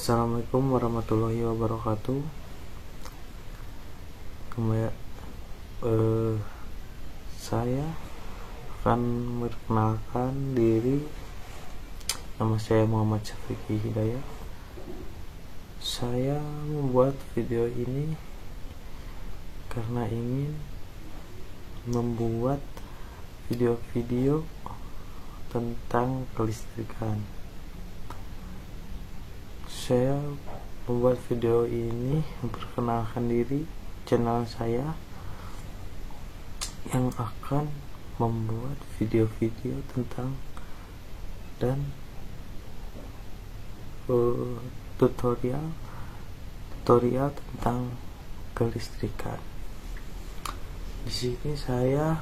Assalamualaikum warahmatullahi wabarakatuh. Saya akan memperkenalkan diri. Nama saya Muhammad Syafiqi Hidayat. Saya membuat video ini karena ingin membuat video-video tentang kelistrikan. Saya membuat video ini memperkenalkan diri, channel saya yang akan membuat video-video tentang dan tutorial tentang kelistrikan. Di sini saya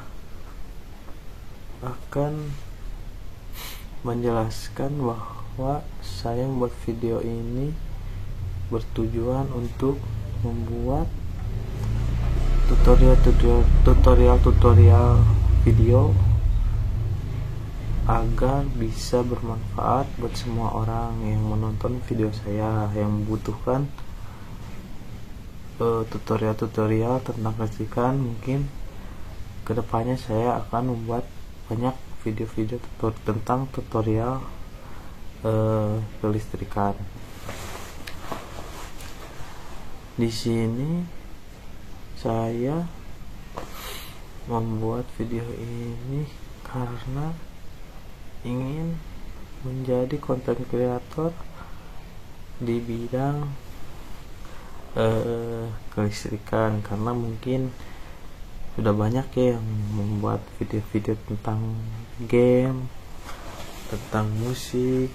akan menjelaskan bahwa saya membuat video ini bertujuan untuk membuat tutorial video agar bisa bermanfaat buat semua orang yang menonton video saya yang membutuhkan tutorial tentang kelistrikan. Mungkin kedepannya saya akan membuat banyak video-video tentang tutorial kelistrikan. Di sini saya membuat video ini karena ingin menjadi konten kreator di bidang kelistrikan, karena mungkin sudah banyak ya yang membuat video-video tentang game, tentang musik,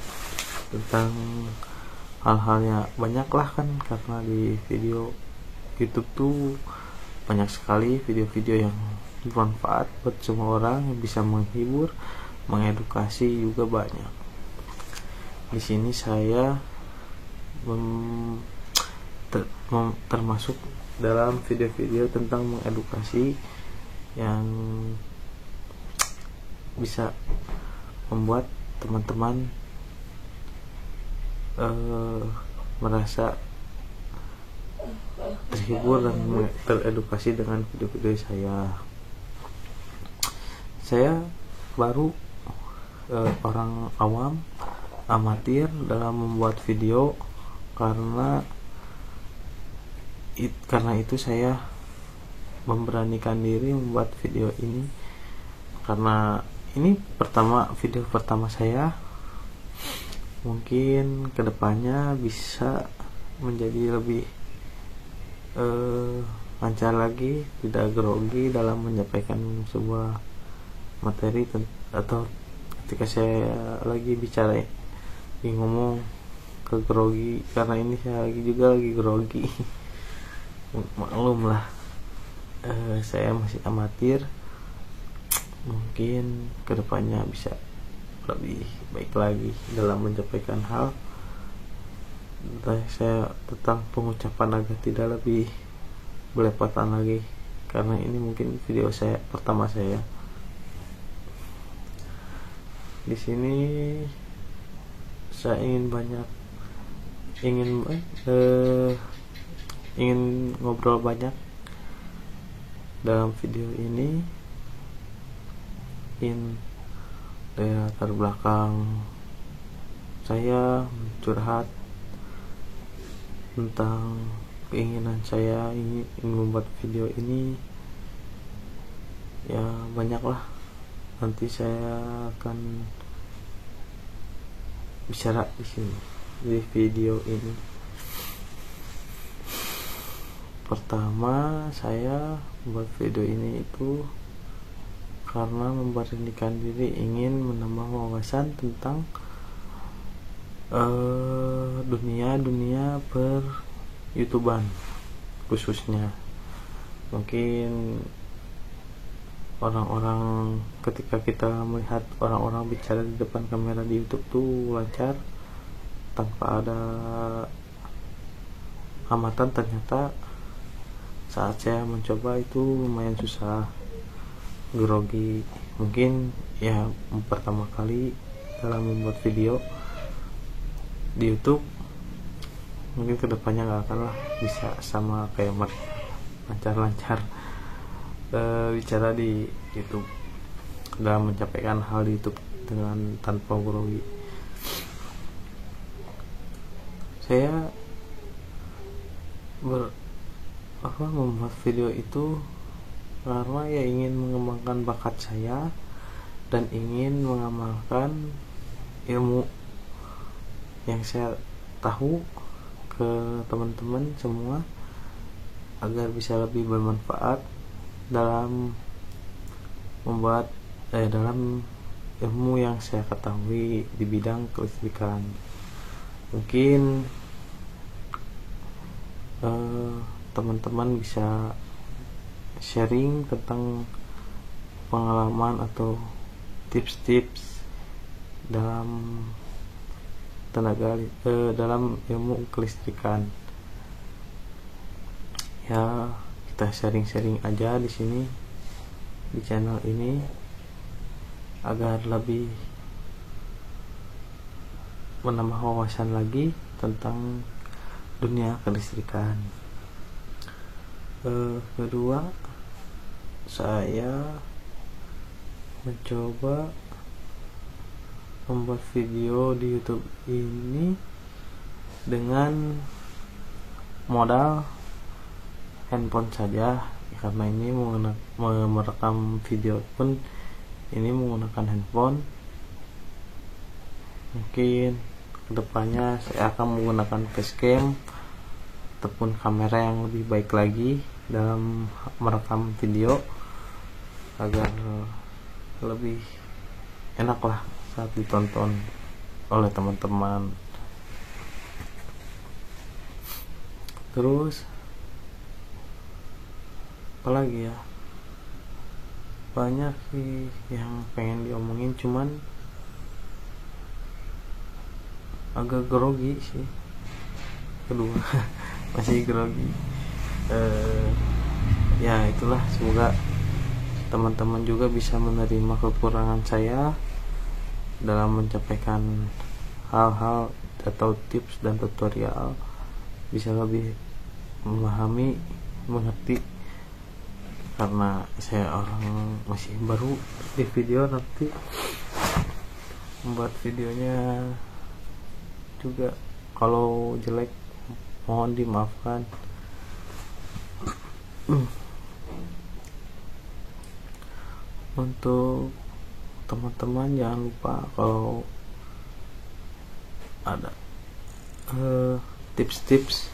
tentang hal-halnya banyak lah kan, karena di video YouTube tuh banyak sekali video-video yang bermanfaat buat semua orang, yang bisa menghibur, mengedukasi juga banyak. Di sini saya termasuk dalam video-video tentang mengedukasi yang bisa membuat teman-teman merasa terhibur dan teredukasi dengan video-video saya. Saya baru orang awam, amatir dalam membuat video, karena itu saya memberanikan diri membuat video ini, karena ini video pertama saya. Mungkin kedepannya bisa menjadi lebih lancar lagi, tidak grogi dalam menyampaikan sebuah materi, atau ketika saya lagi bicara ngomong ke grogi, karena ini saya lagi grogi. Maklum lah, saya masih amatir. Mungkin kedepannya bisa lebih baik lagi dalam menyampaikan hal. Saya tentang pengucapan agar tidak lebih belepotan lagi, karena ini mungkin video saya pertama saya. Di sini saya ingin ngobrol banyak dalam video ini. Latar belakang saya curhat tentang keinginan saya ingin membuat video ini, ya banyaklah. Nanti saya akan bicara di sini di video ini. Pertama, saya buat video ini itu karena memberanikan diri, ingin menambah wawasan tentang dunia per YouTubean khususnya. Mungkin orang-orang, ketika kita melihat orang-orang bicara di depan kamera di YouTube tuh lancar tanpa ada hambatan, ternyata saat saya mencoba itu lumayan susah, grogi. Mungkin ya pertama kali dalam membuat video di YouTube mungkin kedepannya nggak akan lah bisa sama kayak mereka lancar-lancar bicara di YouTube dalam menyampaikan hal di YouTube dengan tanpa grogi. Saya membuat video itu karena ya ingin mengembangkan bakat saya dan ingin mengamalkan ilmu yang saya tahu ke teman-teman semua agar bisa lebih bermanfaat dalam membuat dalam ilmu yang saya ketahui di bidang kelistrikan. Mungkin teman-teman bisa sharing tentang pengalaman atau tips-tips dalam dalam ilmu kelistrikan. Ya, kita sharing-sharing aja di sini di channel ini agar lebih menambah wawasan lagi tentang dunia kelistrikan. Kedua, saya mencoba membuat video di YouTube ini dengan modal handphone saja, karena ini merekam video pun ini menggunakan handphone. Mungkin kedepannya saya akan menggunakan facecam ataupun kamera yang lebih baik lagi dalam merekam video agar lebih enak lah saat ditonton oleh teman-teman. Terus apalagi ya, banyak sih yang pengen diomongin, cuman agak grogi sih. Kedua masih grogi. Ya itulah, semoga teman-teman juga bisa menerima kekurangan saya dalam menyampaikan hal-hal atau tips dan tutorial, bisa lebih memahami, mengerti, karena saya orang masih baru di video. Nanti membuat videonya juga kalau jelek mohon dimaafkan. Untuk teman-teman jangan lupa kalau ada tips-tips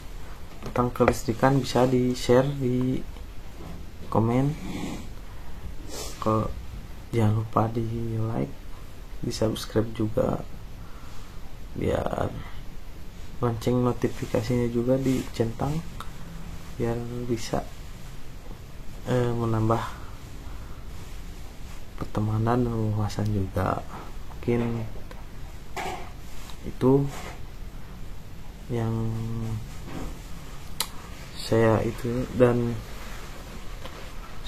tentang kelistrikan bisa di share di komen. Kalau jangan lupa di like, di subscribe juga, biar lonceng notifikasinya juga dicentang biar bisa menambah pertemanan dan wawasan juga. Mungkin itu yang saya itu, dan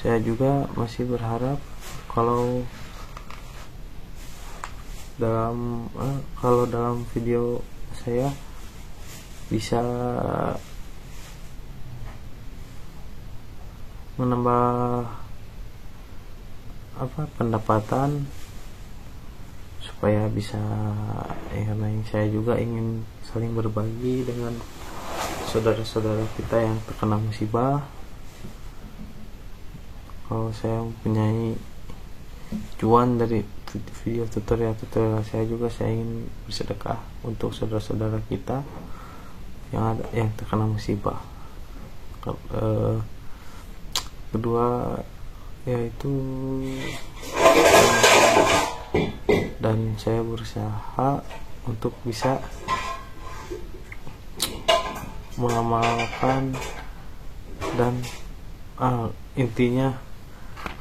saya juga masih berharap kalau dalam video saya bisa menambah pendapatan supaya bisa karena saya juga ingin saling berbagi dengan saudara-saudara kita yang terkena musibah. Kalau saya mempunyai cuan dari video tutorial saya juga, saya ingin bersedekah untuk saudara-saudara kita yang terkena musibah. Kedua yaitu, dan saya berusaha untuk bisa mengamalkan dan intinya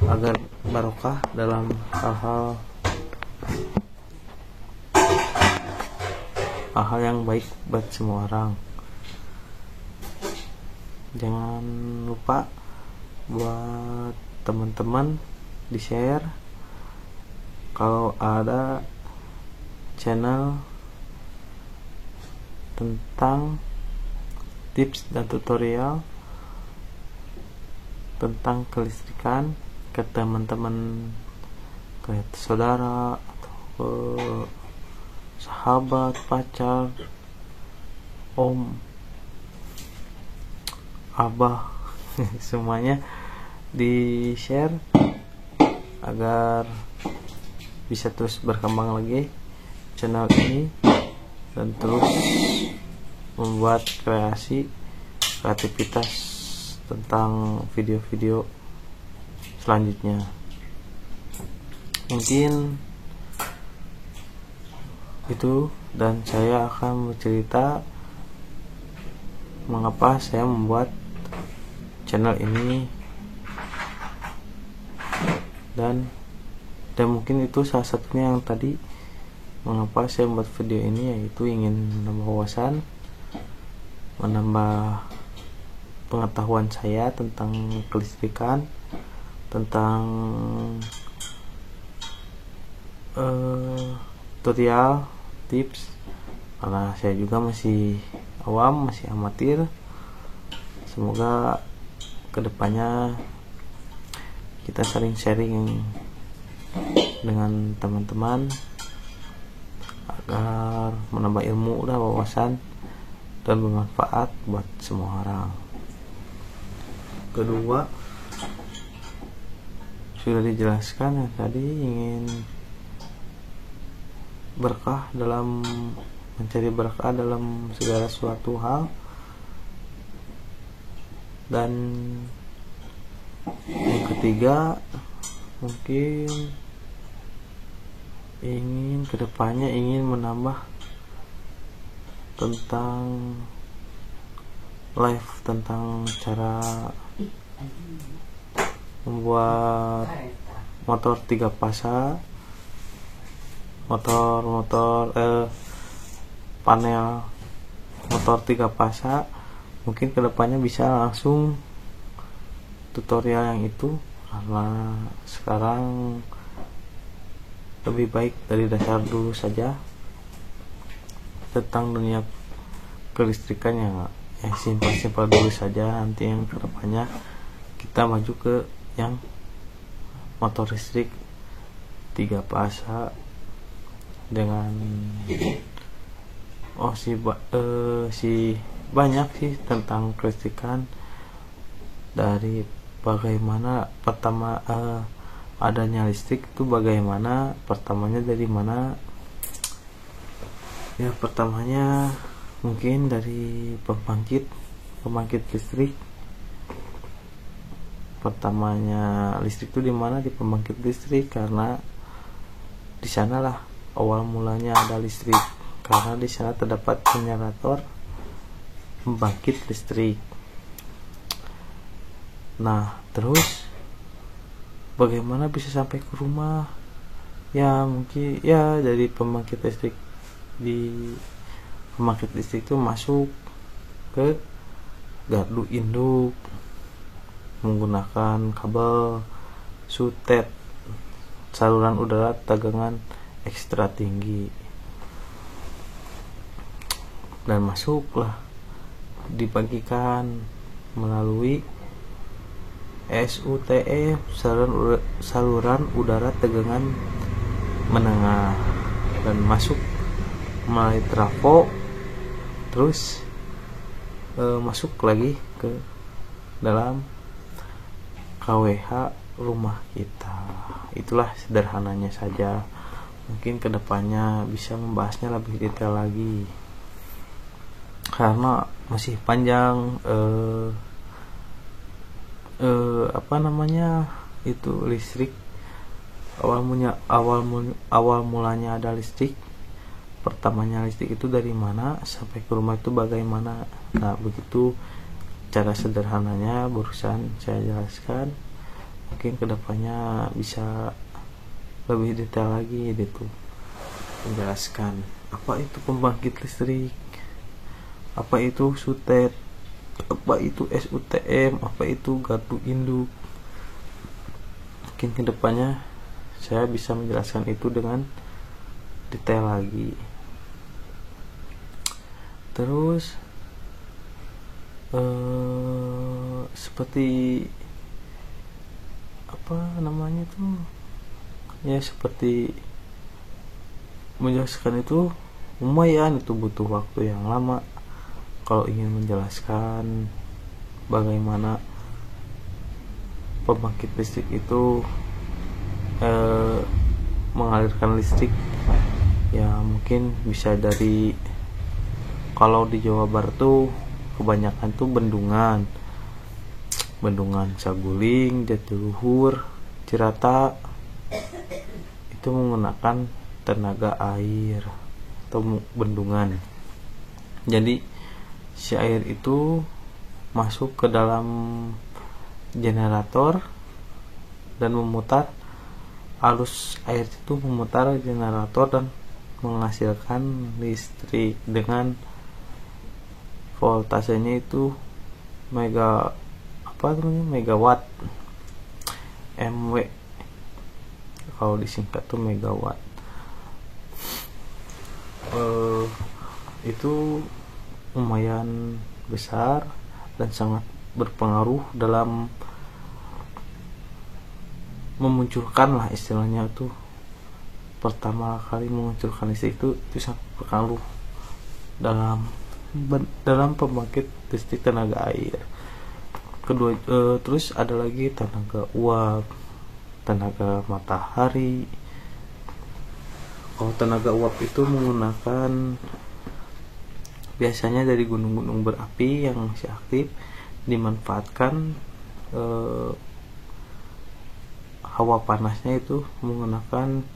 agar barokah dalam hal-hal yang baik buat semua orang. Jangan lupa buat teman-teman di share kalau ada channel tentang tips dan tutorial tentang kelistrikan ke teman-teman, ke saudara atau ke sahabat, pacar, om, abah semuanya di share agar bisa terus berkembang lagi channel ini dan terus membuat kreativitas tentang video-video selanjutnya. Mungkin itu, dan saya akan bercerita mengapa saya membuat channel ini, dan mungkin itu salah satunya yang tadi mengapa saya membuat video ini, yaitu ingin menambah wawasan, menambah pengetahuan saya tentang kelistrikan, tentang tutorial, tips, karena saya juga masih awam, masih amatir. Semoga kedepannya kita sering sharing dengan teman-teman agar menambah ilmu dan wawasan dan bermanfaat buat semua orang. Kedua, sudah dijelaskan yang tadi, ingin berkah dalam mencari berkah dalam segala suatu hal, dan yang ketiga mungkin kedepannya ingin menambah tentang live, tentang cara membuat motor 3 pasa, panel motor 3 pasa. Mungkin kedepannya bisa langsung tutorial yang itu, karena sekarang lebih baik dari dasar dulu saja tentang dunia kelistrikan yang simpel-simpel dulu saja. Nanti yang kedepannya kita maju ke yang motor listrik 3 pasa dengan banyak sih tentang kelistrikan, dari bagaimana pertama adanya listrik itu, bagaimana pertamanya, dari mana ya. Pertamanya mungkin dari pembangkit listrik. Pertamanya listrik itu di mana? Di pembangkit listrik, karena di sanalah awal mulanya ada listrik, karena di sana terdapat generator pembangkit listrik. Nah, terus bagaimana bisa sampai ke rumah? Ya mungkin ya dari pembangkit listrik, di pembangkit listrik itu masuk ke gardu induk menggunakan kabel sutet, saluran udara tegangan ekstra tinggi, dan masuklah dibagikan melalui SUTE, saluran udara tegangan menengah, dan masuk melalui trafo, terus masuk lagi ke dalam KWH rumah kita. Itulah sederhananya saja. Mungkin kedepannya bisa membahasnya lebih detail lagi, karena masih panjang itu listrik. Awal mulanya ada listrik, pertamanya listrik itu dari mana sampai ke rumah itu bagaimana. Nah, begitu cara sederhananya barusan saya jelaskan. Mungkin kedepannya bisa lebih detail lagi gitu, menjelaskan apa itu pembangkit listrik, apa itu sutet, apa itu SUTM, apa itu gardu induk. Mungkin kedepannya saya bisa menjelaskan itu dengan detail lagi. Terus seperti apa namanya tuh ya, seperti menjelaskan itu lumayan, itu butuh waktu yang lama kalau ingin menjelaskan bagaimana pembangkit listrik itu mengalirkan listrik. Ya mungkin bisa dari, kalau di Jawa Barat tuh kebanyakan tuh bendungan Saguling, Jatiluhur, Cirata, itu menggunakan tenaga air atau bendungan. Jadi si air itu masuk ke dalam generator dan memutar, arus air itu memutar generator dan menghasilkan listrik dengan voltasenya itu megawatt, MW kalau disingkat tuh megawatt. Itu lumayan besar dan sangat berpengaruh dalam memunculkan lah istilahnya tuh, pertama kali memunculkan listrik itu sangat berpengaruh dalam pembangkit listrik tenaga air. Kedua, terus ada lagi tenaga uap, tenaga matahari. Kalau tenaga uap itu menggunakan biasanya dari gunung-gunung berapi yang masih aktif, dimanfaatkan hawa panasnya itu menggunakan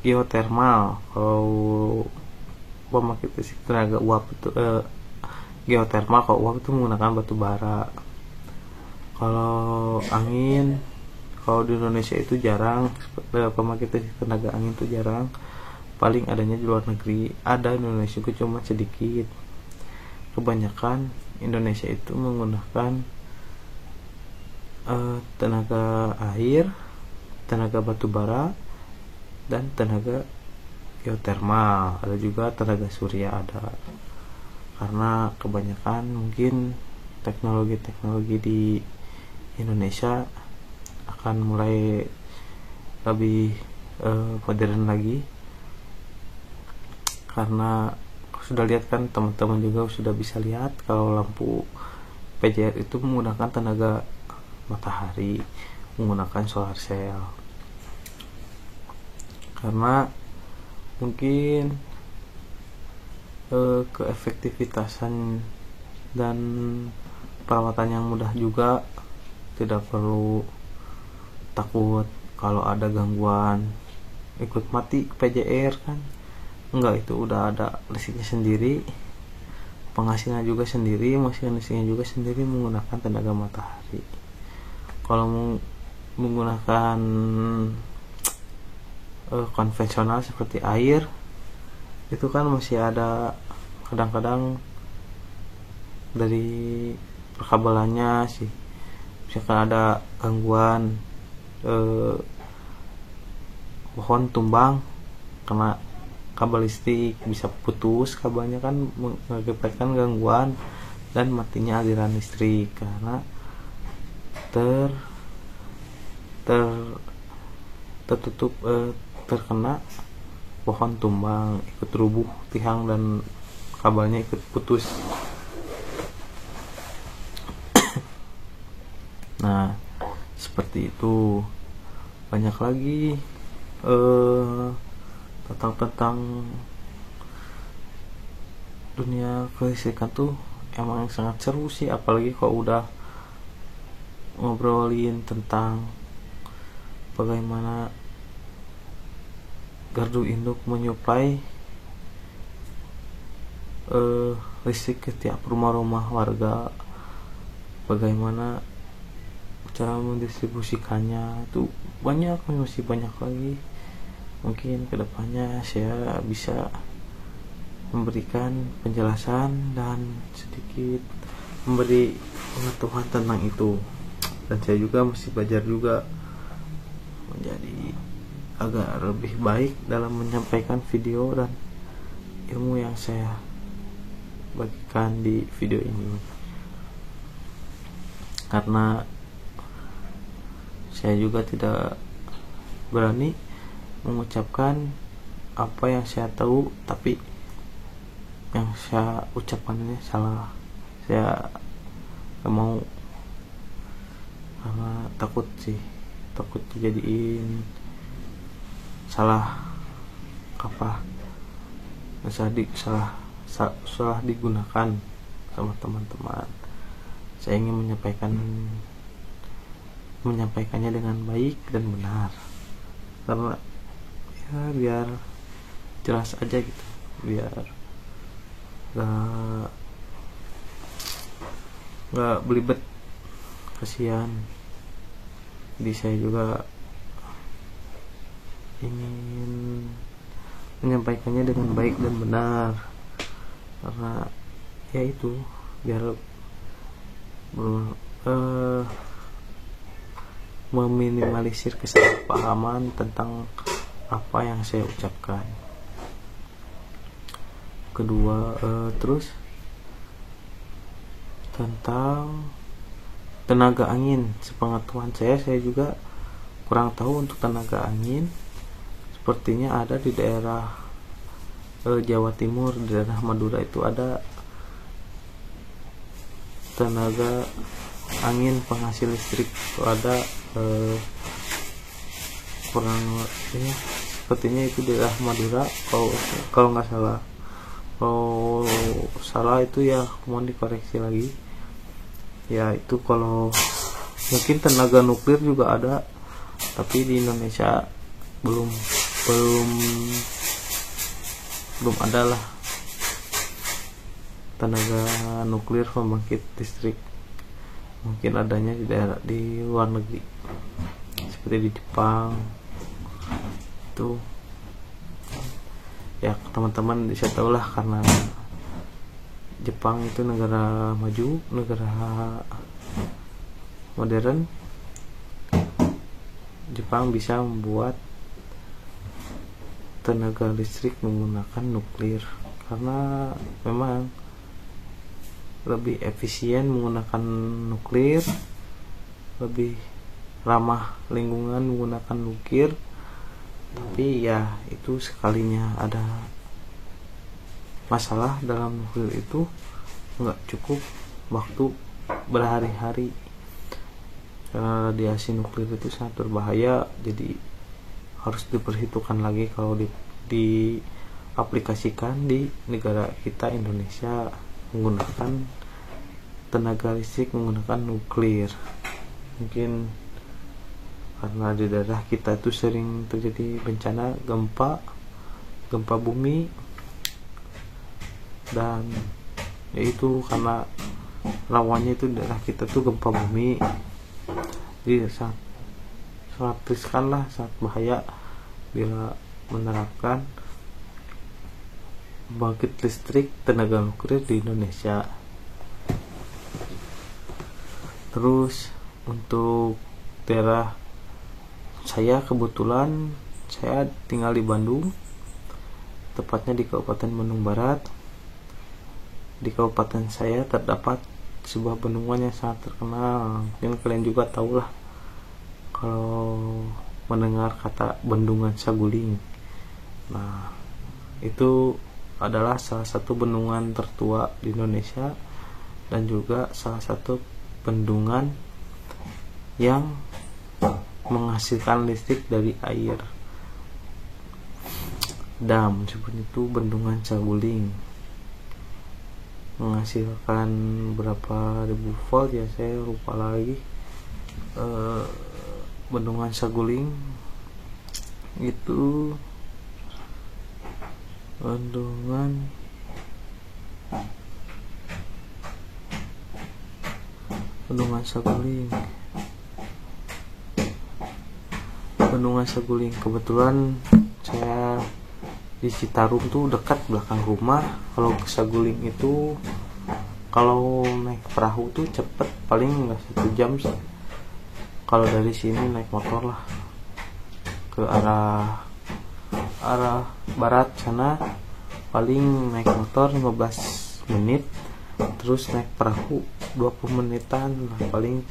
geotermal. Kalau pembangkit listrik tenaga uap itu geotermal, kalau uap itu menggunakan batu bara. Kalau angin, kalau di Indonesia itu jarang, pembangkit listrik tenaga angin itu jarang, paling adanya di luar negeri. Ada di Indonesia itu cuma sedikit. Kebanyakan Indonesia itu menggunakan tenaga air, tenaga batu bara, dan tenaga geotermal. Ada juga tenaga surya ada. Karena kebanyakan mungkin teknologi di Indonesia akan mulai lebih modern lagi, karena sudah lihat kan, teman-teman juga sudah bisa lihat kalau lampu PJR itu menggunakan tenaga matahari, menggunakan solar cell. Karena mungkin keefektivitasan dan perawatan yang mudah juga, tidak perlu takut kalau ada gangguan ikut mati PJR kan. Enggak, itu udah ada listriknya sendiri, penghasilnya juga sendiri, mesin listriknya juga sendiri menggunakan tenaga matahari. Kalau menggunakan konvensional seperti air, itu kan masih ada kadang-kadang dari perkabelannya sih, misalkan ada gangguan pohon tumbang kena kabel listrik, bisa putus kabelnya kan, mengakibatkan gangguan dan matinya aliran listrik karena tertutup terkena pohon tumbang, ikut rubuh tiang dan kabelnya ikut putus. Nah, seperti itu. Banyak lagi tentang dunia kelistrikan tuh emang sangat seru sih, apalagi kalau udah ngobrolin tentang bagaimana gardu induk menyuplai listrik ke tiap rumah-rumah warga, bagaimana cara mendistribusikannya. Itu masih banyak lagi. Mungkin kedepannya saya bisa memberikan penjelasan dan sedikit memberi pengetahuan tentang itu. Dan saya juga masih belajar juga menjadi agar lebih baik dalam menyampaikan video dan ilmu yang saya bagikan di video ini, karena saya juga tidak berani mengucapkan apa yang saya tahu, tapi yang saya ucapkan ini salah. Saya gak mau, karena takut dijadiin salah salah digunakan sama teman-teman. Saya ingin menyampaikannya dengan baik dan benar, karena ya biar jelas aja gitu, biar nggak belibet, kasihan. Jadi saya juga ingin menyampaikannya dengan baik dan benar, karena ya itu biar meminimalisir kesalahpahaman tentang apa yang saya ucapkan. Kedua, terus tentang tenaga angin. Sepengetahuan saya juga kurang tahu untuk tenaga angin. Sepertinya ada di daerah Jawa Timur, di daerah Madura itu ada tenaga angin penghasil listrik. Itu ada kurang ya, sepertinya itu di daerah Madura kalau nggak salah. Kalau salah itu ya mohon dikoreksi lagi. Ya itu kalau mungkin tenaga nuklir juga ada, tapi di Indonesia belum ada lah tenaga nuklir pembangkit listrik. Mungkin adanya di luar negeri, seperti di Jepang. Itu ya teman-teman bisa tahu lah, karena Jepang itu negara maju, negara modern. Jepang bisa membuat tenaga listrik menggunakan nuklir, karena memang lebih efisien menggunakan nuklir, lebih ramah lingkungan menggunakan nuklir. Tapi ya itu sekalinya ada masalah dalam nuklir itu nggak cukup waktu berhari-hari, karena radiasi nuklir itu sangat berbahaya. Jadi harus diperhitungkan lagi kalau diaplikasikan di negara kita Indonesia menggunakan tenaga listrik menggunakan nuklir. Mungkin karena di daerah kita itu sering terjadi bencana gempa bumi, dan yaitu karena rawannya itu daerah kita tuh gempa bumi. Jadi sangat riskan lah, sangat bahaya bila menerapkan pembangkit listrik tenaga nuklir di Indonesia. Terus untuk daerah saya, kebetulan saya tinggal di Bandung, tepatnya di Kabupaten Bandung Barat. Di kabupaten saya terdapat sebuah bendungan yang sangat terkenal. Mungkin kalian juga tahu lah kalau mendengar kata Bendungan Saguling. Nah, itu adalah salah satu bendungan tertua di Indonesia, dan juga salah satu bendungan yang menghasilkan listrik dari air dam, seperti itu. Bendungan Saguling menghasilkan berapa ribu volt ya, saya lupa lagi. Bendungan Saguling itu Bendungan Saguling. Kebetulan saya di Citarum tuh dekat belakang rumah. Kalau ke Saguling itu kalau naik perahu tuh cepet, paling nggak 1 jam. Kalau dari sini naik motor lah ke arah barat sana, paling naik motor 15 menit, terus naik perahu 20 menitan, paling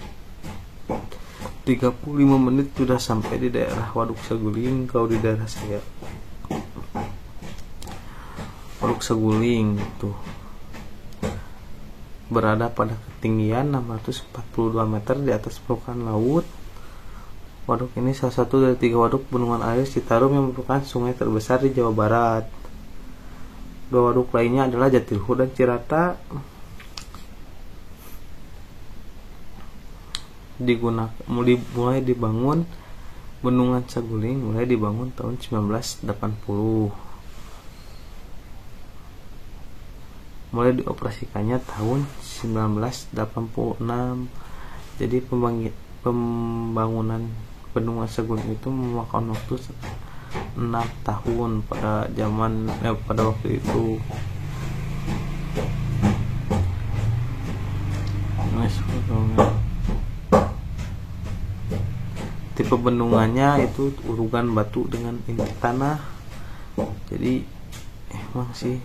35 menit sudah sampai di daerah Waduk Saguling. Kalau di daerah saya Waduk Saguling tuh berada pada ketinggian 642 meter di atas permukaan laut. Waduk ini salah satu dari 3 waduk bendungan air Citarum yang merupakan sungai terbesar di Jawa Barat. 2 waduk lainnya adalah Jatiluhur dan Cirata. Mulai dibangun Bendungan Saguling mulai dibangun tahun 1980. Mulai dioperasikannya tahun 1986. Jadi pembangunan Bendungan Saguling itu memakan waktu 6 tahun pada waktu itu. Tipe bendungannya itu urugan batu dengan inti tanah. Jadi emang sih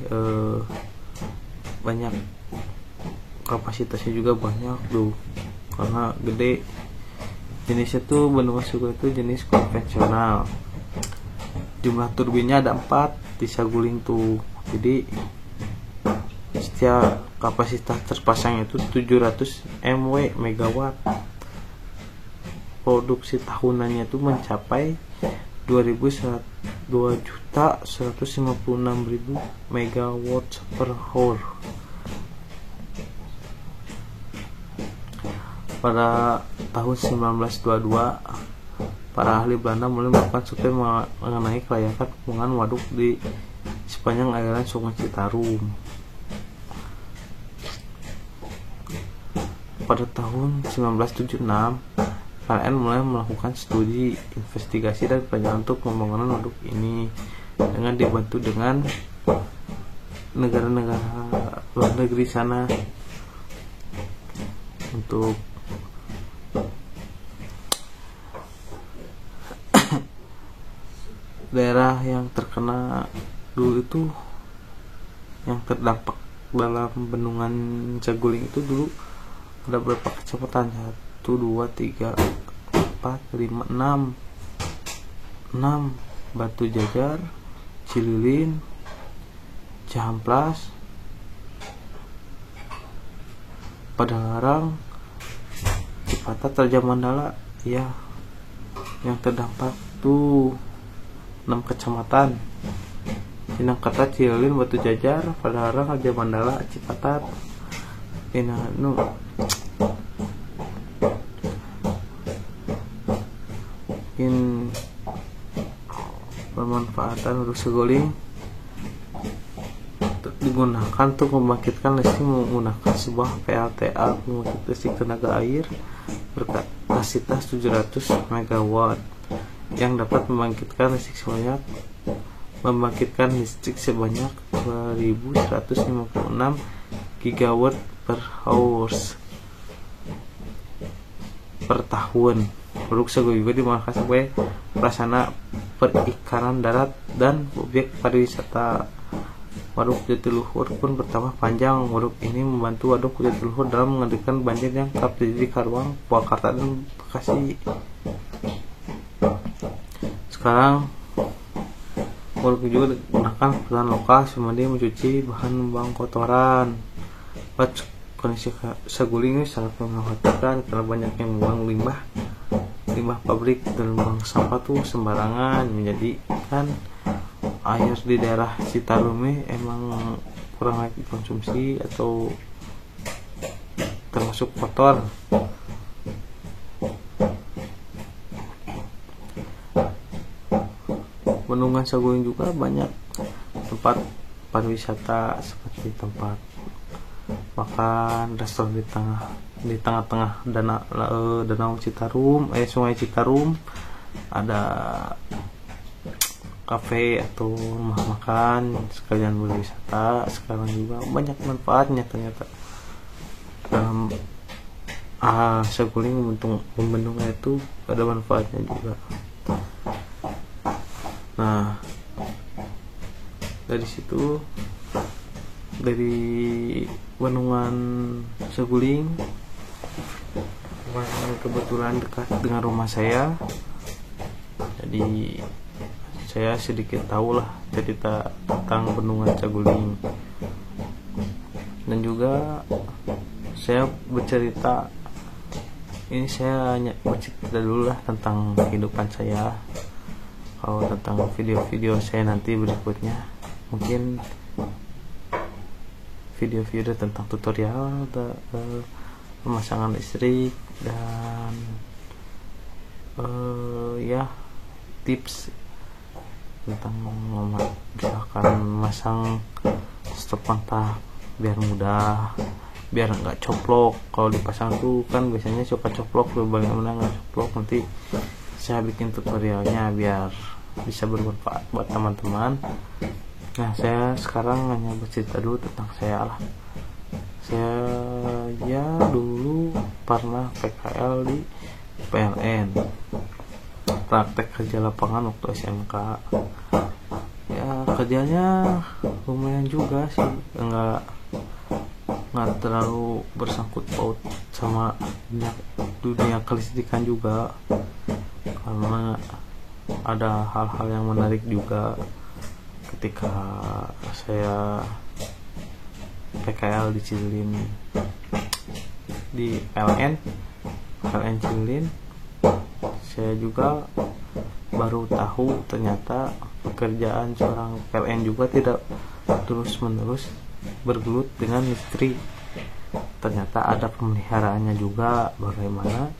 banyak, kapasitasnya juga banyak tuh karena gede. Jenisnya tuh Bendungan Saguling itu jenis konvensional. Jumlah turbinnya ada 4 di Saguling tuh. Jadi setiap kapasitas terpasang itu 700 megawatt. Produksi tahunannya itu mencapai 2.156.000 megawatt per hour. Pada tahun 1922, para ahli Belanda mulai melakukan survei mengenai kelayakan pembangunan waduk di sepanjang aliran Sungai Citarum. Pada tahun 1976, PLN mulai melakukan studi, investigasi, dan perencanaan untuk pembangunan waduk ini dengan dibantu dengan negara-negara luar negeri sana untuk daerah yang terkena dulu itu, yang terdampak dalam Bendungan Saguling itu dulu ada berapa kecamatan? 1, 2, 3, 4, 5, 6 Batu Jajar, Cililin, Cihamplas, Padalarang, Cipatat, Raja Mandala. Ya, yang terdampak tuh 6 kecamatan: Cinangkata, Cililin, Batu Jajar, Padalarang, Raja Mandala, Cipatat. Mungkin pemanfaatan Waduk Saguling digunakan untuk membangkitkan listrik menggunakan sebuah PLTA, pembangkit listrik tenaga air berkapasitas 700 MW yang dapat membangkitkan listrik sebanyak 2.156 gigawatt per hours per tahun. Waduk Saguling juga dimanfaatkan sebagai prasarana perikanan darat dan objek pariwisata. Waduk Jatiluhur pun bertambah panjang. Waduk ini membantu Waduk Jatiluhur dalam mengendalikan banjir yang kerap terjadi di Karawang, Purwakarta, dan Bekasi. Sekarang waduk juga digunakan perusahaan lokal semandi mencuci bahan buang kotoran. Kondisi Saguling ini sangat mengkhawatirkan karena banyak yang membuang limbah pabrik dan buang sampah tuh sembarangan, menjadikan air di daerah Citarum emang kurang layak dikonsumsi atau termasuk kotor. Bendungan Saguling juga banyak tempat pariwisata seperti tempat makan, restoran di tengah-tengah danau Citarum, Sungai Citarum. Ada kafe atau rumah makan sekalian berwisata. Sekarang juga banyak manfaatnya ternyata. Dalam Saguling membendungnya itu ada manfaatnya juga. Nah, dari situ dari Bendungan Saguling, yang kebetulan dekat dengan rumah saya. Jadi saya sedikit tahu lah cerita tentang Bendungan Saguling, dan juga saya bercerita, ini saya hanya bercerita dulu lah tentang kehidupan saya. Kalau tentang video-video saya nanti berikutnya, mungkin video-video tentang tutorial pemasangan listrik dan ya tips tentang misalkan masang stop kontak biar mudah, biar nggak coplok. Kalau dipasang tuh kan biasanya suka coplok, bagaimana nggak coplok. Nanti saya bikin tutorialnya biar bisa bermanfaat buat teman-teman. Nah, saya sekarang hanya bercerita dulu tentang saya lah. Saya ya dulu pernah PKL di PLN, praktek kerja lapangan waktu SMK. Ya kerjanya lumayan juga sih, nggak terlalu bersangkut paut sama dunia kelistrikan juga, karena ada hal-hal yang menarik juga ketika saya PKL di Cililin, di PLN Cililin. Saya juga baru tahu ternyata pekerjaan seorang PLN juga tidak terus-menerus bergelut dengan listrik. Ternyata ada pemeliharaannya juga. Bagaimana?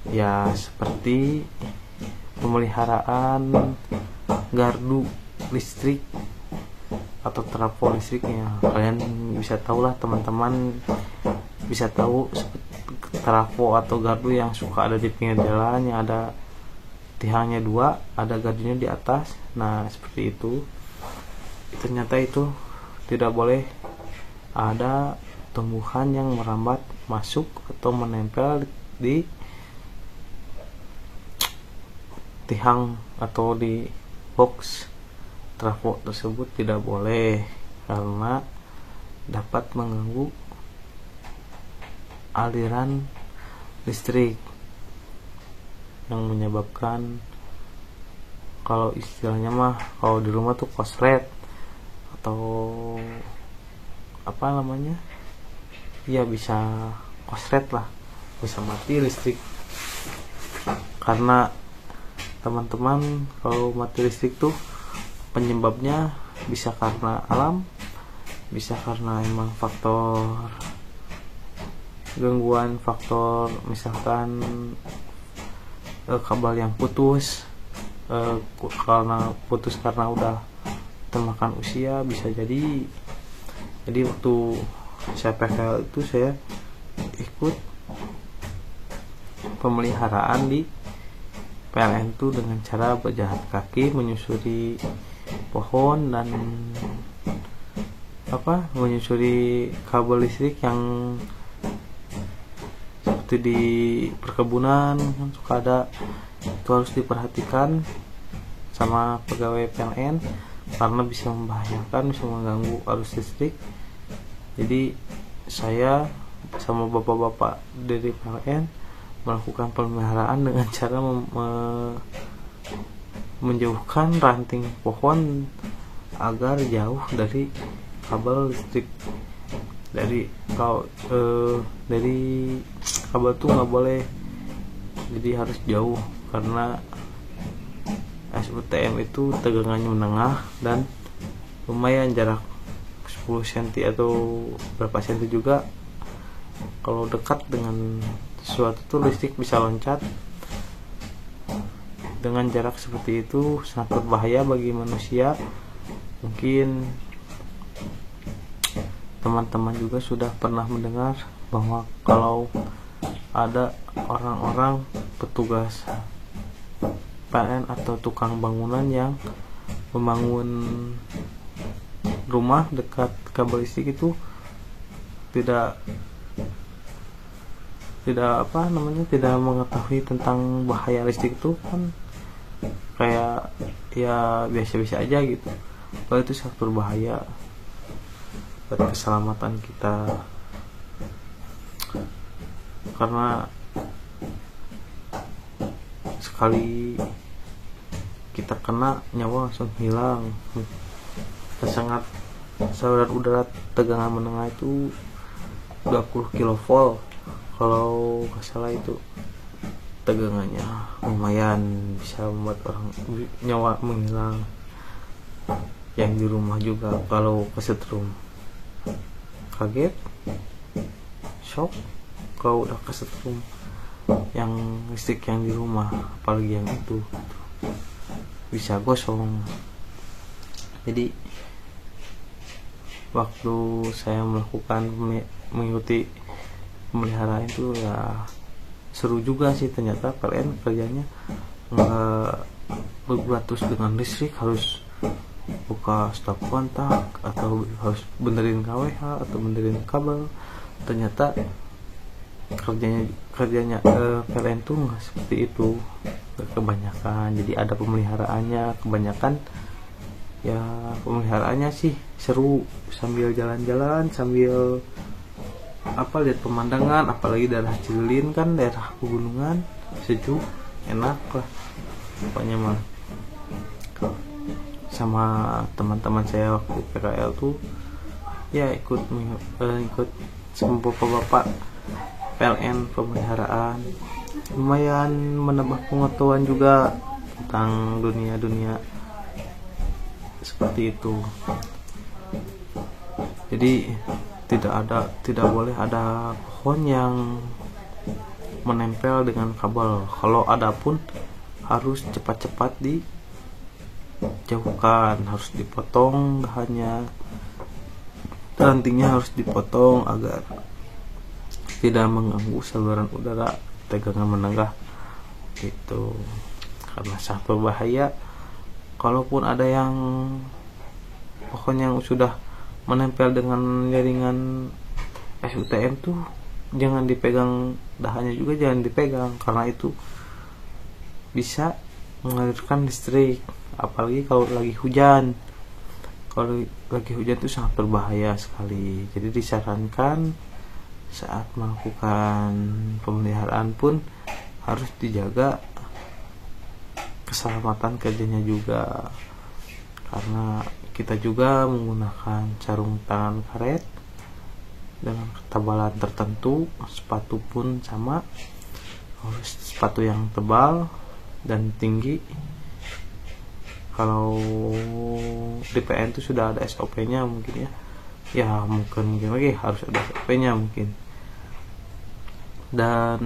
Ya seperti pemeliharaan gardu listrik atau trafo listriknya. Kalian bisa tahu lah, teman-teman bisa tahu trafo atau gardu yang suka ada di pinggir jalan, yang ada tiangnya 2, ada gardunya di atas. Nah seperti itu. Ternyata itu tidak boleh ada tumbuhan yang merambat masuk atau menempel di tiang atau di box trafo tersebut. Tidak boleh, karena dapat mengganggu aliran listrik yang menyebabkan, kalau istilahnya mah kalau di rumah tuh koslet atau apa namanya, ya bisa koslet lah, bisa mati listrik. Karena teman-teman, kalau mati listrik tuh penyebabnya bisa karena alam, bisa karena emang faktor gangguan, faktor misalkan kabel yang putus, karena udah termakan usia, bisa jadi. Jadi waktu saya PKL itu saya ikut pemeliharaan di PLN itu dengan cara berjalan kaki menyusuri pohon dan menyusuri kabel listrik yang seperti di perkebunan kan suka ada. Itu harus diperhatikan sama pegawai PLN karena bisa membahayakan, bisa mengganggu arus listrik. Jadi saya sama bapak-bapak dari PLN melakukan pemeliharaan dengan cara menjauhkan ranting pohon agar jauh dari kabel listrik. Dari kabel tuh nggak boleh, jadi harus jauh, karena SUTM itu tegangannya menengah dan lumayan jarak 10 cm atau berapa cm juga. Kalau dekat dengan sesuatu tuh listrik bisa loncat. Dengan jarak seperti itu sangat berbahaya bagi manusia. Mungkin teman-teman juga sudah pernah mendengar bahwa kalau ada orang-orang petugas PLN atau tukang bangunan yang membangun rumah dekat kabel listrik itu tidak mengetahui tentang bahaya listrik itu kan, kayak ya biasa-biasa aja gitu. Kalau itu sangat berbahaya. buat keselamatan kita, karena sekali kita kena nyawa langsung hilang. Sangat saluran udara tegangan menengah itu 20 kV kalau nggak salah, itu tegangannya lumayan bisa membuat orang nyawa menghilang. Yang di rumah juga kalau kesetrum kaget, shock kalau udah kesetrum yang listrik yang di rumah, apalagi yang itu bisa gosong. Jadi waktu saya mengikuti pemeliharaan itu ya seru juga sih. Ternyata PLN kerjanya nggak beratus dengan listrik, harus buka stop kontak atau harus benerin KWH atau benerin kabel. Ternyata kerjanya PLN tuh nggak seperti itu kebanyakan. Jadi ada pemeliharaannya kebanyakan. Ya pemeliharaannya sih seru, sambil jalan-jalan, sambil lihat pemandangan, apalagi daerah Cililin kan daerah pegunungan, sejuk, enak lah pokoknya mah. Sama teman-teman saya waktu PKL tuh ya ikut sama bapak-bapak PLN pemeliharaan, lumayan menambah pengetahuan juga tentang dunia seperti itu. Jadi tidak boleh ada pohon yang menempel dengan kabel. Kalau ada pun harus cepat-cepat dijauhkan, harus dipotong dahannya, rantingnya harus dipotong agar tidak mengganggu saluran udara tegangan menengah gitu, karena sangat berbahaya. Kalaupun ada yang pohon yang sudah menempel dengan jaringan SUTM tuh jangan dipegang, dahannya juga jangan dipegang, karena itu bisa mengalirkan listrik, apalagi kalau lagi hujan. Kalau lagi hujan itu sangat berbahaya sekali. Jadi disarankan saat melakukan pemeliharaan pun harus dijaga keselamatan kerjanya juga, karena kita juga menggunakan sarung tangan karet dengan ketebalan tertentu. Sepatu pun sama, harus sepatu yang tebal dan tinggi. Kalau di PN itu sudah ada SOP-nya mungkin ya mungkin lagi harus ada SOP-nya mungkin. Dan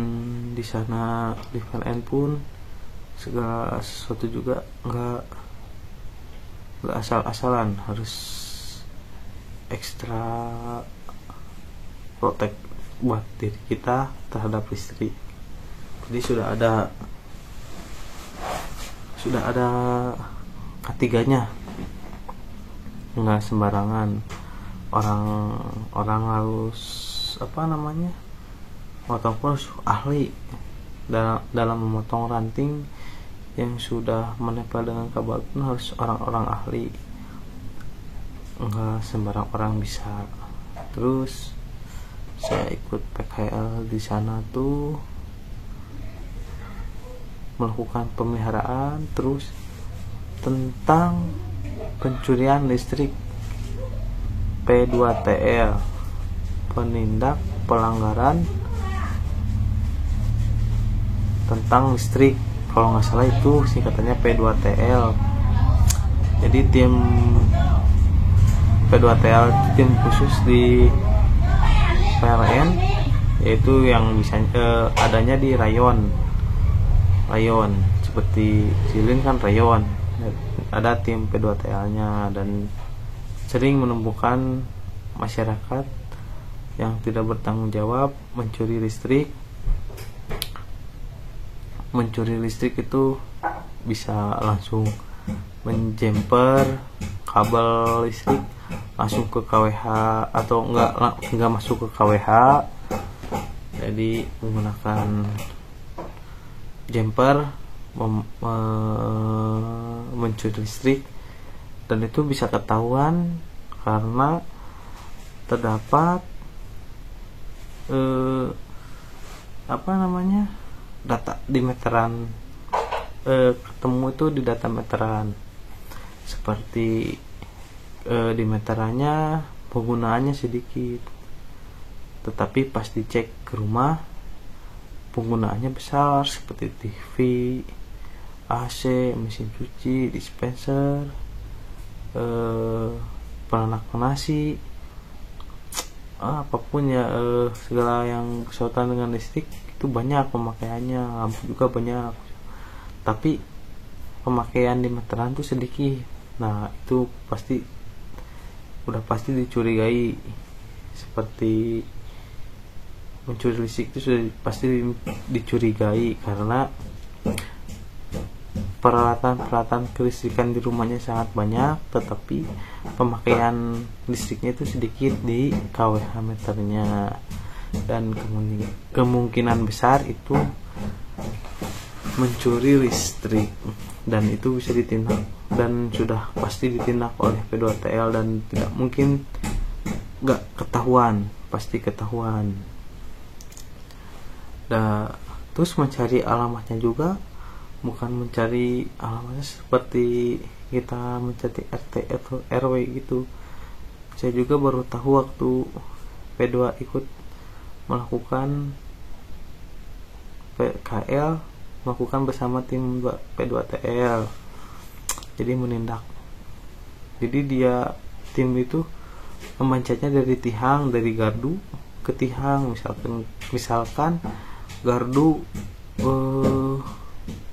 di sana di PLN pun segala sesuatu juga nggak asal-asalan, harus ekstra protek buat diri kita terhadap listrik. Jadi sudah ada ketiganya, nggak sembarangan orang harus motong harus ahli dalam memotong ranting yang sudah menempel dengan kabel pun harus orang-orang ahli, nggak sembarang orang bisa. Terus saya ikut PKL di sana tuh melakukan pemeliharaan terus tentang pencurian listrik P2TL, penindak pelanggaran tentang listrik, kalau nggak salah itu singkatannya P2TL. Jadi tim P2TL tim khusus di PLN, yaitu yang bisa adanya di rayon seperti Cilin kan rayon, ada tim P2TL-nya, dan sering menemukan masyarakat yang tidak bertanggung jawab mencuri listrik. Mencuri listrik itu bisa langsung menjemper kabel listrik langsung ke KWH, atau enggak masuk ke KWH. Jadi menggunakan jemper mencuri listrik, dan itu bisa ketahuan karena terdapat data di meteran, ketemu itu di data meteran, seperti di meterannya penggunaannya sedikit, tetapi pas dicek ke rumah penggunaannya besar, seperti TV, AC, mesin cuci, dispenser, penanak nasi, apapun ya, segala yang berkaitan dengan listrik itu banyak pemakaiannya, lampu juga banyak, tapi pemakaian di meteran itu sedikit. Nah itu udah pasti dicurigai, seperti mencuri listrik itu sudah pasti dicurigai, karena peralatan kelistrikan di rumahnya sangat banyak, tetapi pemakaian listriknya itu sedikit di kWh meternya, dan kemungkinan besar itu mencuri listrik, dan itu bisa ditindak, dan sudah pasti ditindak oleh P2TL, dan tidak mungkin gak ketahuan, pasti ketahuan. Terus mencari alamatnya juga bukan mencari alamatnya seperti kita mencari RT atau RW gitu. Saya juga baru tahu waktu P2 ikut melakukan PKL, melakukan bersama tim P2TL, jadi menindak. Jadi dia tim itu membancatnya dari Tihang, dari Gardu ke Tihang, misalkan Gardu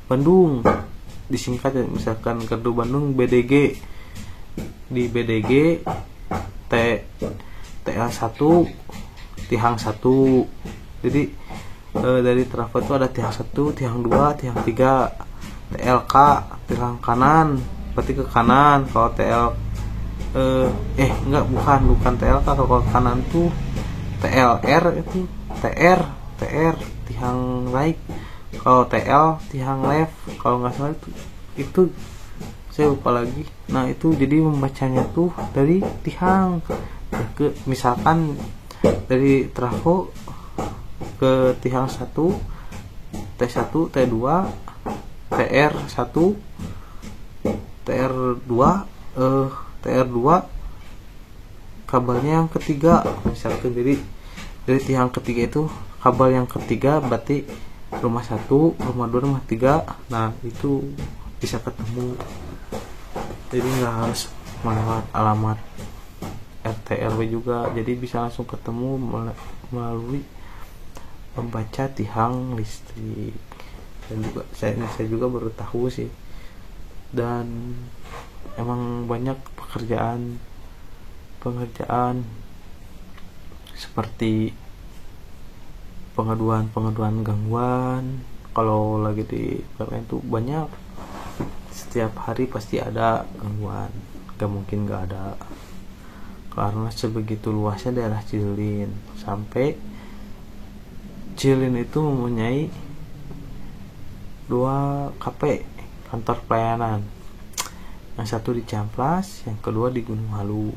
Bandung, disingkat ya, misalkan Gardu Bandung BDG, di BDG TL1 Tihang 1. Jadi dari trafo itu ada Tihang 1, Tihang 2, Tihang 3, TLK Tihang kanan, berarti ke kanan. Kalau TL bukan TLK, kalau ke kanan tuh TLR, itu TR Tihang right. Kalau TL Tihang left, kalau nggak salah itu saya lupa lagi. Nah itu jadi membacanya tuh dari Tihang ke, misalkan dari trafo ke Tihang 1, T1, T2, TR1, TR2, kabelnya yang ketiga, misalkan dari Tihang ketiga itu kabel yang ketiga, berarti rumah 1, rumah 2, rumah 3. Nah itu bisa ketemu, jadi nggak harus melewat alamat RT RW juga, jadi bisa langsung ketemu melalui membaca Tihang listrik. Dan juga saya juga baru tahu sih, dan emang banyak pekerjaan seperti pengaduan gangguan. Kalau lagi di PLN tuh banyak, setiap hari pasti ada gangguan, gak mungkin gak ada, karena sebegitu luasnya daerah Cililin. Sampai Cililin itu mempunyai 2 KP, kantor pelayanan, yang satu di Ciamplas, yang kedua di Gunung Halu.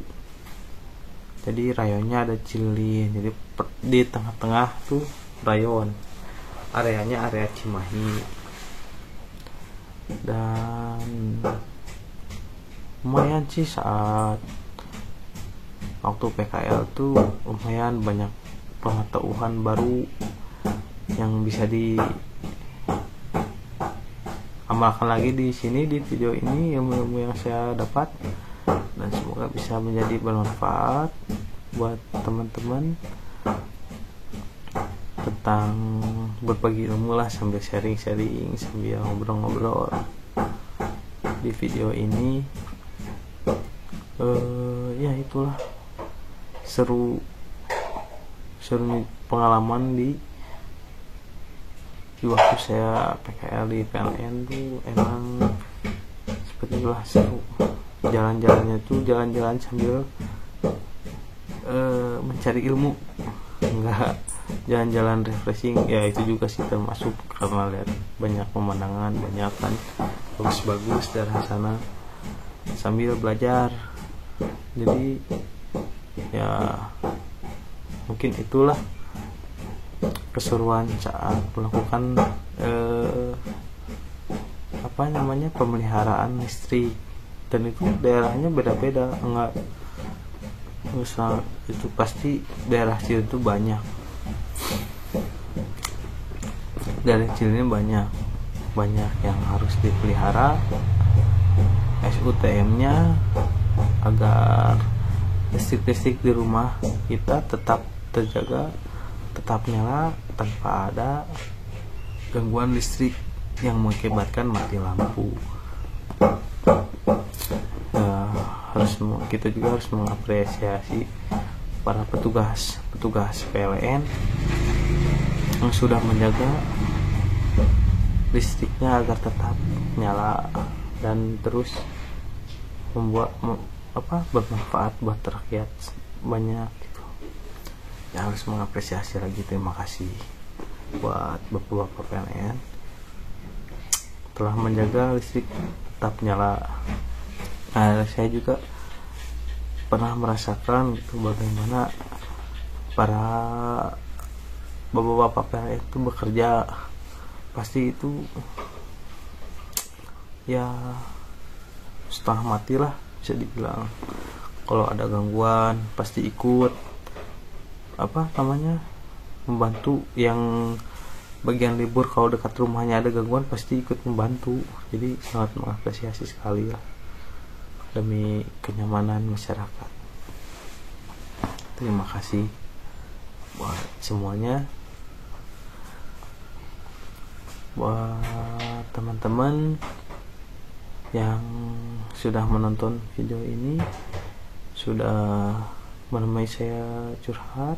Jadi rayonnya ada Cililin, jadi di tengah-tengah tuh rayon, areanya area Cimahi. Dan lumayan sih saat waktu PKL tuh lumayan banyak pengetahuan baru yang bisa diamalkan lagi di sini, di video ini, ilmu yang saya dapat, dan semoga bisa menjadi bermanfaat buat teman-teman tentang berbagi ilmu lah, sambil sharing, sambil ngobrol di video ini. Ya itulah seru pengalaman di waktu saya PKL di PLN tuh, emang seperti itulah seru. Jalan-jalannya tuh jalan-jalan sambil mencari ilmu, enggak jalan-jalan refreshing ya, itu juga sih termasuk, karena lihat banyak pemandangan, banyak kan bagus-bagus daerah sana, sambil belajar. Jadi ya mungkin itulah keseruan saat melakukan pemeliharaan listrik. Dan itu daerahnya beda-beda, enggak misal itu pasti daerah kecil itu banyak, daerah kecilnya banyak yang harus dipelihara SUTM-nya agar listrik di rumah kita tetap terjaga, tetap nyala tanpa ada gangguan listrik yang mengakibatkan mati lampu. Kita juga harus mengapresiasi para petugas PLN yang sudah menjaga listriknya agar tetap nyala dan terus bermanfaat buat rakyat banyak gitu. Ya, harus mengapresiasi lagi. Terima kasih buat bapak-bapak PLN telah menjaga listrik tetap nyala. Nah, saya juga pernah merasakan gitu bagaimana para bapak-bapak PLN itu bekerja, pasti itu ya setengah mati lah bisa dibilang. Kalau ada gangguan pasti ikut membantu. Yang bagian libur kalau dekat rumahnya ada gangguan pasti ikut membantu. Jadi sangat mengapresiasi sekali lah demi kenyamanan masyarakat. Terima kasih buat semuanya. Buat teman-teman yang sudah menonton video ini, sudah menemani saya curhat,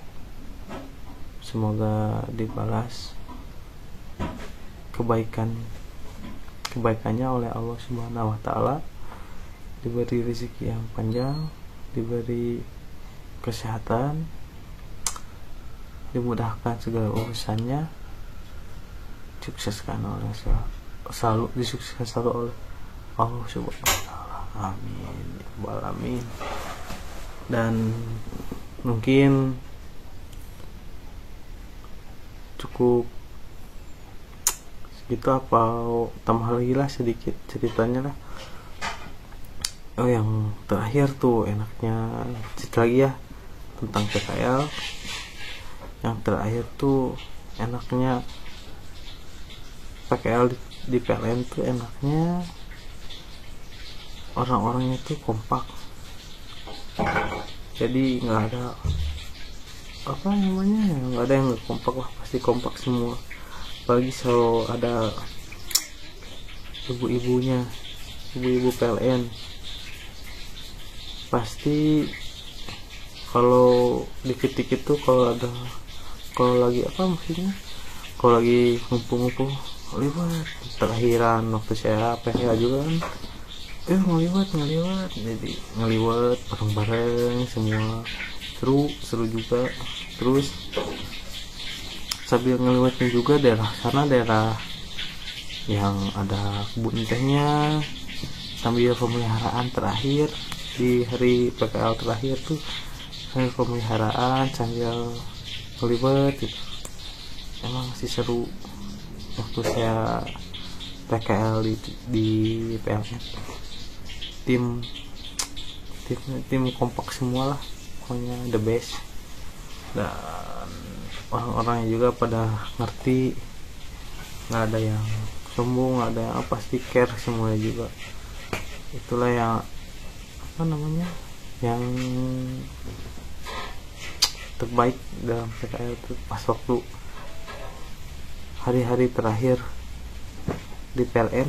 semoga dibalas kebaikannya oleh Allah Subhanahu wa Ta'ala, diberi rezeki yang panjang, diberi kesehatan, dimudahkan segala urusannya, disukseskan oleh Allah Subhanahu wa Ta'ala. Amin. Dan mungkin cukup segitu, apa tambah lagi lah sedikit ceritanya lah. Yang terakhir tuh enaknya cerita lagi ya tentang PKL. Yang terakhir tuh enaknya PKL di PLN tuh enaknya orang-orangnya tuh kompak. Jadi nggak ada nggak ada yang nggak kompak lah, pasti kompak semua. Apalagi selalu ada ibu-ibu PLN, pasti kalau dikit-dikit tuh kalau lagi ngumpul-ngumpul ngeliwat. Terakhiran waktu saya PKL juga kan ngeliwat, jadi ngeliwat bareng-bareng semua, seru juga. Terus sambil ngeliwatnya juga daerah yang ada kebun tehnya, sambil pemeliharaan terakhir di hari PKL terakhir tuh, sambil pemeliharaan sambil ngeliwat gitu. Emang sih seru waktu saya PKL di PLN. Tim kompak semua lah, pokoknya the best. Dan orang-orangnya juga pada ngerti, nggak ada yang sombong, nggak ada yang pasti care semuanya juga. Itulah yang yang terbaik dalam PKL itu, pas waktu hari-hari terakhir di PLN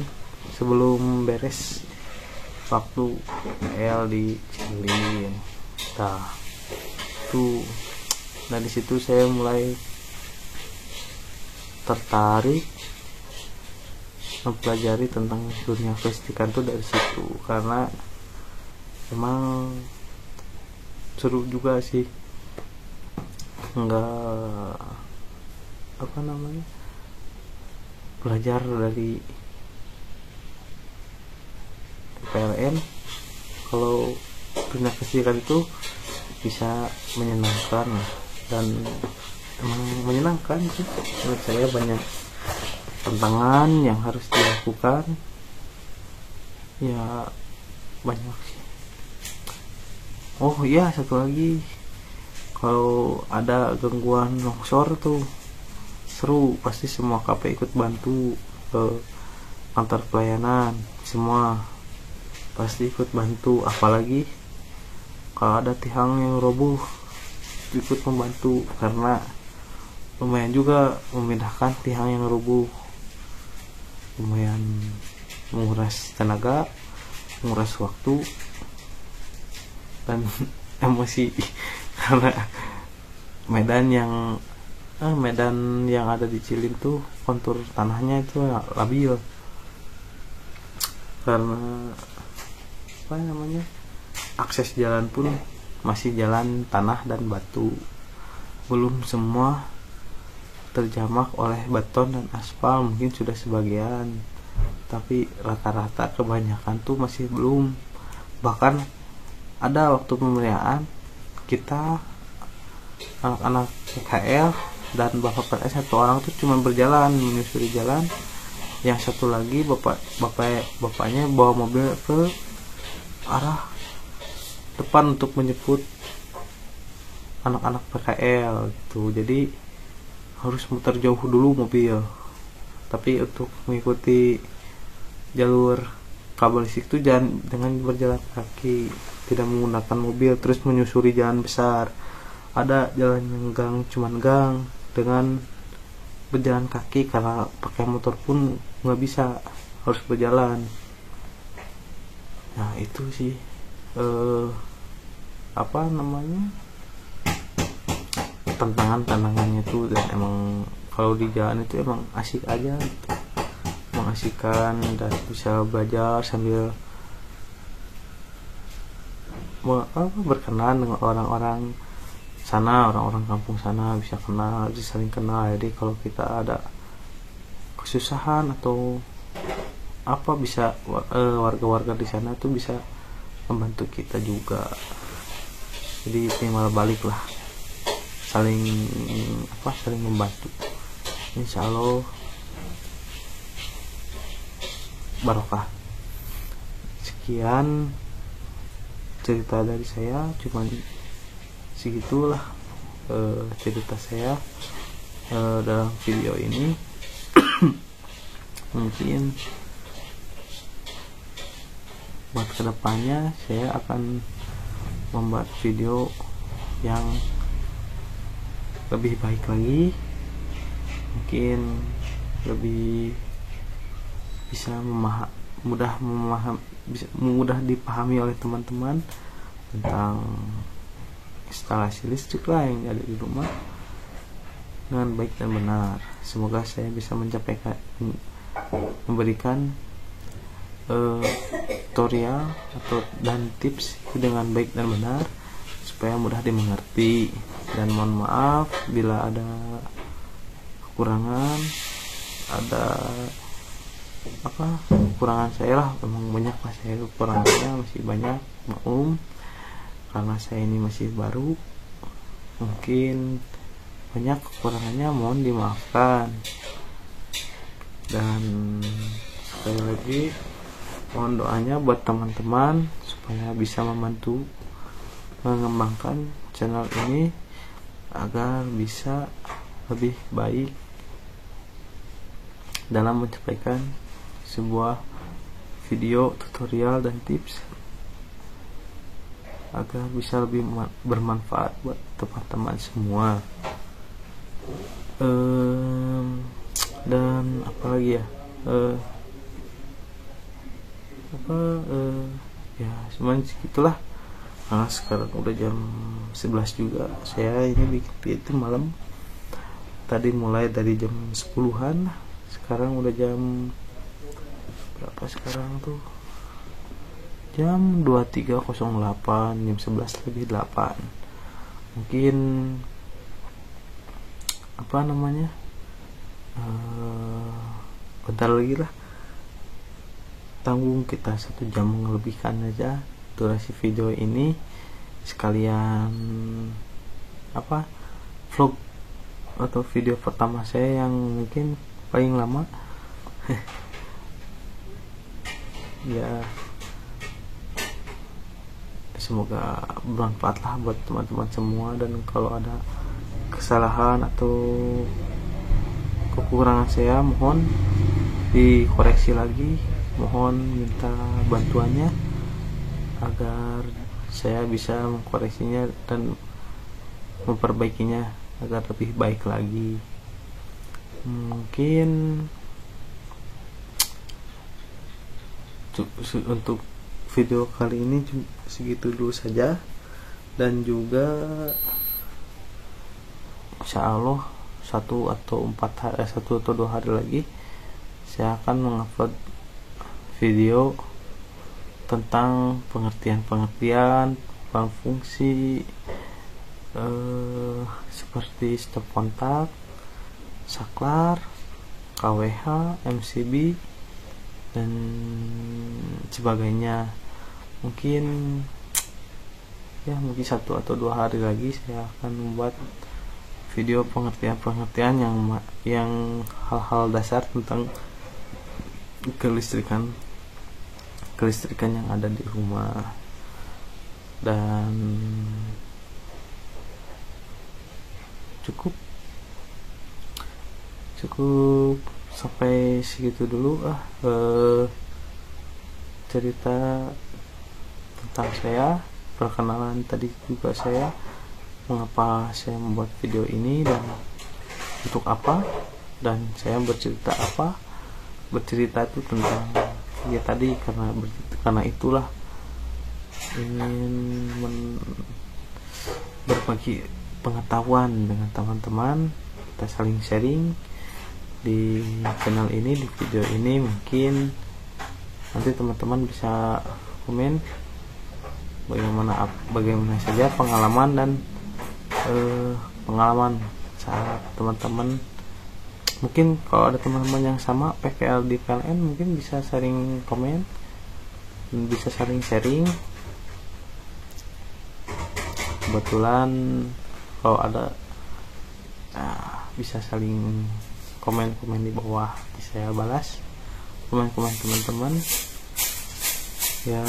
sebelum beres waktu PL di Cililin. Nah di situ saya mulai tertarik mempelajari tentang dunia kelistrikan tuh dari situ, karena emang seru juga sih. Belajar dari PLN kalau dunia kelistrikan itu bisa menyenangkan, dan emang menyenangkan sih. Menurut saya banyak tantangan yang harus dilakukan ya, banyak sih. Oh iya, satu lagi, kalau ada gangguan longsor tuh seru, pasti semua KP ikut bantu, ke kantor pelayanan semua pasti ikut bantu, apalagi kalau ada tiang yang roboh ikut membantu, karena lumayan juga memindahkan tiang yang roboh, lumayan menguras tenaga, menguras waktu dan emosi karena medan yang ada di Cilin tuh kontur tanahnya itu labil, karena apa namanya, akses jalan pun masih jalan tanah dan batu, belum semua terjamak oleh beton dan aspal, mungkin sudah sebagian, tapi rata-rata kebanyakan tuh masih belum. Bahkan ada waktu pemeliharaan kita anak-anak PKL dan bapak PS satu orang tuh cuma berjalan menyusuri jalan, yang satu lagi bapaknya bawa mobil ke arah depan untuk menjemput anak-anak PKL gitu. Jadi harus muter jauh dulu mobil, tapi untuk mengikuti jalur kabel listrik itu jangan dengan berjalan kaki, tidak menggunakan mobil, terus menyusuri jalan besar. Ada jalan yang gang, cuman gang, dengan berjalan kaki, karena pakai motor pun nggak bisa, harus berjalan. Nah itu sih apa namanya, tantangannya tuh, dan emang kalau di jalan itu emang asik aja gitu, mengasihkan, dan bisa belajar sambil berkenan dengan orang-orang sana, orang-orang kampung sana, bisa kenal, bisa saling kenal. Jadi kalau kita ada kesusahan atau apa, bisa warga-warga di sana tuh bisa membantu kita juga. Jadi timbal balik lah, saling membantu. Insya Allah barokah. Sekian cerita dari saya, cuman segitulah cerita saya dalam video ini. Mungkin buat kedepannya saya akan membuat video yang lebih baik lagi, mungkin lebih bisa mudah dipahami oleh teman-teman tentang instalasi listrik lah yang ada di rumah dengan baik dan benar. Semoga saya bisa memberikan tutorial dan tips dengan baik dan benar supaya mudah dimengerti, dan mohon maaf bila ada kekurangan, ada kekurangan saya lah, memang banyak lah saya kekurangannya, masih banyak, maklum karena saya ini masih baru, mungkin banyak kekurangannya, mohon dimaafkan. Dan sekali lagi mohon doanya buat teman-teman supaya bisa membantu mengembangkan channel ini agar bisa lebih baik dalam menyampaikan sebuah video tutorial dan tips agar bisa lebih bermanfaat buat teman-teman semua. Dan apalagi ya, ya cuman segitulah. Nah sekarang udah jam 11 juga, saya ini bikin itu malam, tadi mulai dari jam 10-an, sekarang udah jam berapa sekarang tuh, jam 23.08, jam 11:08. Mungkin bentar lagi lah, tanggung kita 1 jam melebihkan aja durasi video ini, sekalian vlog atau video pertama saya yang mungkin paling lama. Ya, semoga bermanfaat lah buat teman-teman semua, dan kalau ada kesalahan atau kekurangan saya mohon dikoreksi lagi, mohon minta bantuannya agar saya bisa mengkoreksinya dan memperbaikinya agar lebih baik lagi. Mungkin untuk video kali ini segitu dulu saja, dan juga insya Allah 1 atau 2 hari lagi saya akan mengupload video tentang pengertian fungsi seperti stop kontak, saklar, KWH, MCB, dan sebagainya. Mungkin 1 atau 2 hari lagi saya akan membuat video pengertian yang hal-hal dasar tentang kelistrikan yang ada di rumah. Dan cukup sampai segitu dulu cerita tentang saya, perkenalan tadi juga saya, mengapa saya membuat video ini dan untuk apa, dan saya bercerita itu tentang ya tadi karena itulah ingin berbagi pengetahuan dengan teman-teman, kita saling sharing di channel ini, di video ini. Mungkin nanti teman-teman bisa komen bagaimana saja pengalaman saat teman-teman, mungkin kalau ada teman-teman yang sama PKL di PLN, mungkin bisa saling komen, bisa saling sharing. Kebetulan kalau ada bisa saling komen di bawah, saya balas komen teman-teman. Ya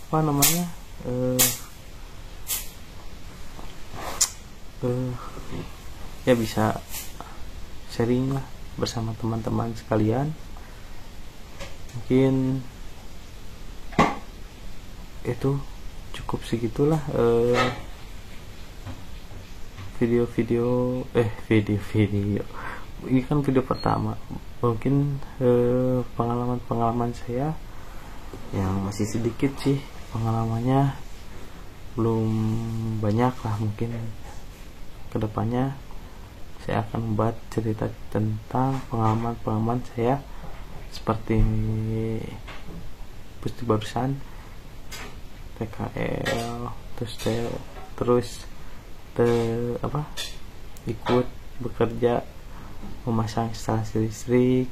apa namanya, ya bisa sharing lah bersama teman-teman sekalian. Mungkin itu cukup segitulah video ini kan video pertama. Mungkin pengalaman saya yang masih sedikit sih, pengalamannya belum banyak lah. Mungkin kedepannya saya akan membuat cerita tentang pengalaman saya seperti barusan PKL, terus ikut bekerja memasang instalasi listrik.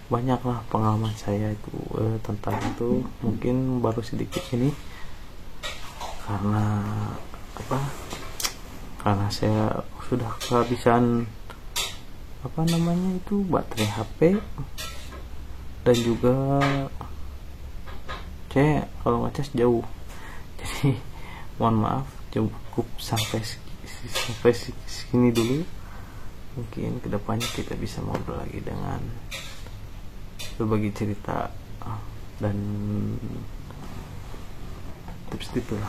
Banyaklah pengalaman saya itu tentang itu. Mungkin baru sedikit ini karena saya sudah kehabisan baterai HP, dan juga saya kalau ngecas jauh, jadi mohon maaf, cukup sampai sini dulu. Mungkin kedepannya kita bisa ngobrol lagi dengan berbagi cerita dan tips itulah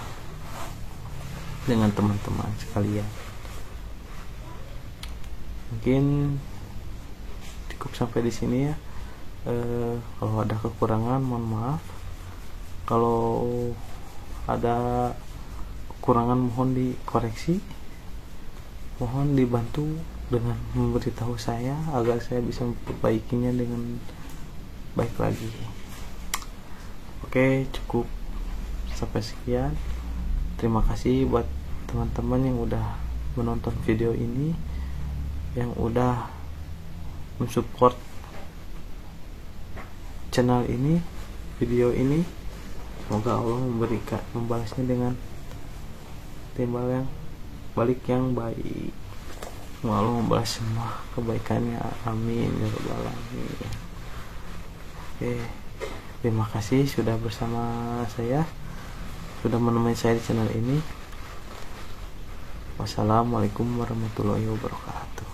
dengan teman-teman sekalian. Mungkin cukup sampai di sini ya. Kalau ada kekurangan mohon maaf, kalau ada kekurangan mohon dikoreksi, mohon dibantu dengan memberitahu saya agar saya bisa memperbaikinya dengan baik lagi. Oke, cukup sampai sekian. Terima kasih buat teman-teman yang udah menonton video ini, yang udah mensupport channel ini, video ini. Semoga Allah membalasnya dengan timbal yang balik yang baik. Allah membalas semua kebaikannya, amin ya rabbal alamin. Oke, terima kasih sudah bersama saya, sudah menemani saya di channel ini. Wassalamualaikum warahmatullahi wabarakatuh.